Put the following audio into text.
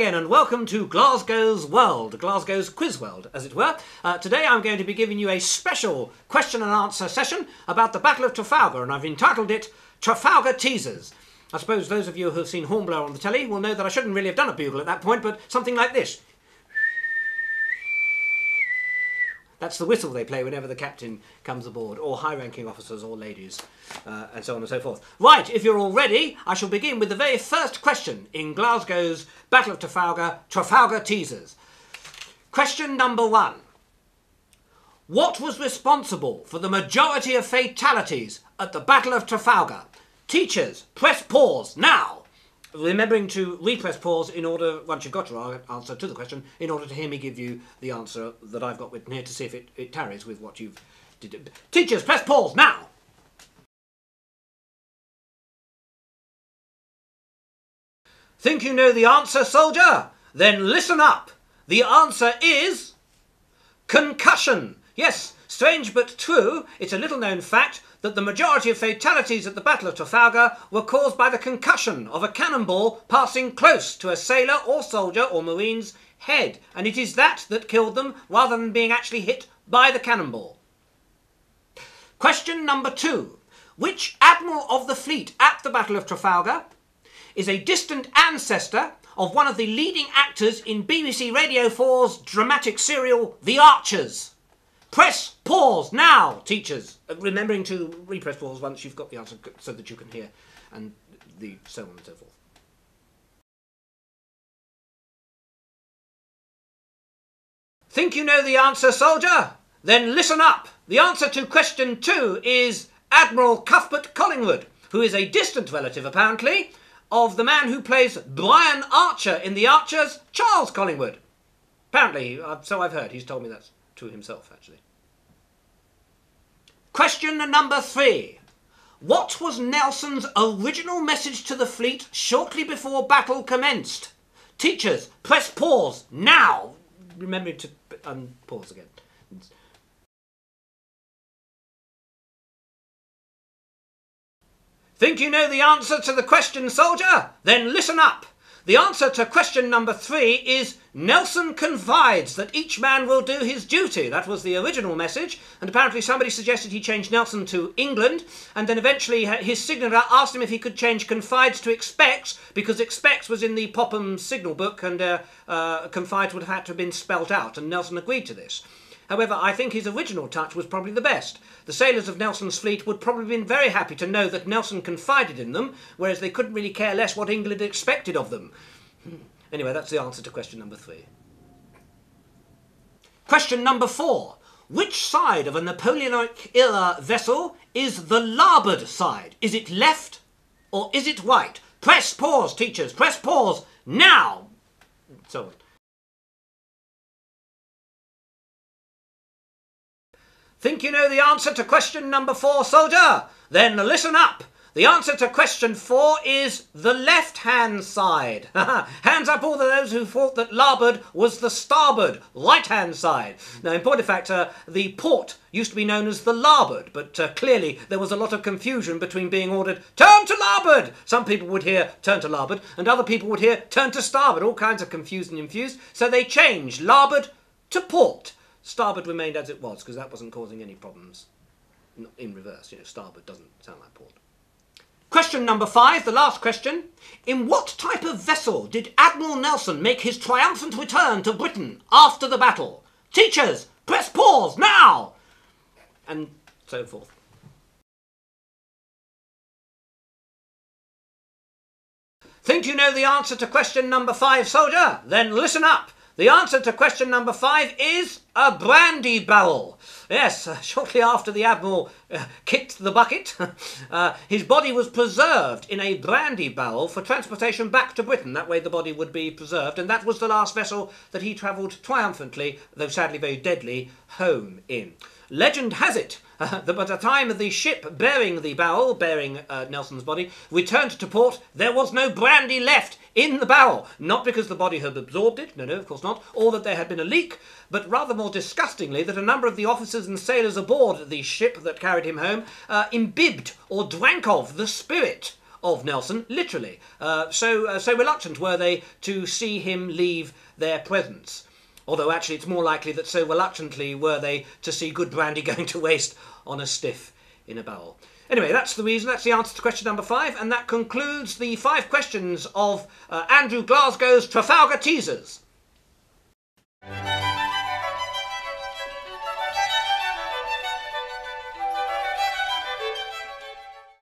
again and welcome to Glasgow's World, Glasgow's Quiz World, as it were. Today I'm going to be giving you a special question and answer session about the Battle of Trafalgar, and I've entitled it Trafalgar Teasers. I suppose those of you who have seen Hornblower on the telly will know that I shouldn't really have done a bugle at that point, but something like this. That's the whistle they play whenever the captain comes aboard, or high-ranking officers or ladies, and so on and so forth. Right, if you're all ready, I shall begin with the very first question in Glasgow's Battle of Trafalgar, Trafalgar Teasers. Question number 1. What was responsible for the majority of fatalities at the Battle of Trafalgar? Teachers, press pause now! Remembering to repress pause in order, once you've got your answer to the question, in order to hear me give you the answer that I've got written here to see if it tallies with what you've did. Teachers, press pause now! Think you know the answer, soldier? Then listen up. The answer is concussion. Yes, strange but true, it's a little-known fact that the majority of fatalities at the Battle of Trafalgar were caused by the concussion of a cannonball passing close to a sailor or soldier or marine's head, and it is that killed them rather than being actually hit by the cannonball. Question number 2. Which admiral of the fleet at the Battle of Trafalgar is a distant ancestor of one of the leading actors in BBC Radio 4's dramatic serial The Archers? Press pause now, teachers. Remembering to repress pause once you've got the answer so that you can hear, and so on and so forth. Think you know the answer, soldier? Then listen up. The answer to question 2 is Admiral Cuthbert Collingwood, who is a distant relative, apparently, of the man who plays Brian Archer in The Archers, Charles Collingwood. Apparently, so I've heard. He's told me that's to himself, actually. Question number 3. What was Nelson's original message to the fleet shortly before battle commenced? Teachers, press pause now. Remember to pause again. Think you know the answer to the question, soldier? Then listen up. The answer to question number 3 is Nelson confides that each man will do his duty. That was the original message, and apparently somebody suggested he change Nelson to England, and then eventually his signaller asked him if he could change confides to expects, because expects was in the Popham signal book, and confides would have had to have been spelt out, and Nelson agreed to this. However, I think his original touch was probably the best. The sailors of Nelson's fleet would probably have been very happy to know that Nelson confided in them, whereas they couldn't really care less what England expected of them. Anyway, that's the answer to question number 3. Question number 4. Which side of a Napoleonic-era vessel is the larboard side? Is it left or is it right? Press pause, teachers. Press pause now. So on. Think you know the answer to question number 4, soldier? Then listen up. The answer to question 4 is the left-hand side. Hands up all of those who thought that larboard was the starboard, right-hand side. Now, in point of fact, the port used to be known as the larboard, but clearly there was a lot of confusion between being ordered, turn to larboard! Some people would hear, turn to larboard, and other people would hear, turn to starboard. All kinds of confused and infused. So they changed larboard to port. Starboard remained as it was, because that wasn't causing any problems. In reverse, starboard doesn't sound like port. Question number 5, the last question. In what type of vessel did Admiral Nelson make his triumphant return to Britain after the battle? Teachers, press pause now! And so forth. Think you know the answer to question number 5, soldier? Then listen up. The answer to question number 5 is a brandy barrel. Yes, shortly after the Admiral kicked the bucket, his body was preserved in a brandy barrel for transportation back to Britain. That way the body would be preserved, and that was the last vessel that he travelled triumphantly, though sadly very deadly, home in. Legend has it that by the time the ship bearing the barrel, bearing Nelson's body, returned to port, there was no brandy left in the barrel. Not because the body had absorbed it, no, of course not, or that there had been a leak, but rather more disgustingly that a number of the officers and sailors aboard the ship that carried him home imbibed or drank of the spirit of Nelson, literally. So reluctant were they to see him leave their presence. Although actually it's more likely that so reluctantly were they to see good brandy going to waste on a stiff in a barrel. Anyway, that's the reason, that's the answer to question number 5, and that concludes the 5 questions of Andrew Glasgow's Trafalgar Teasers.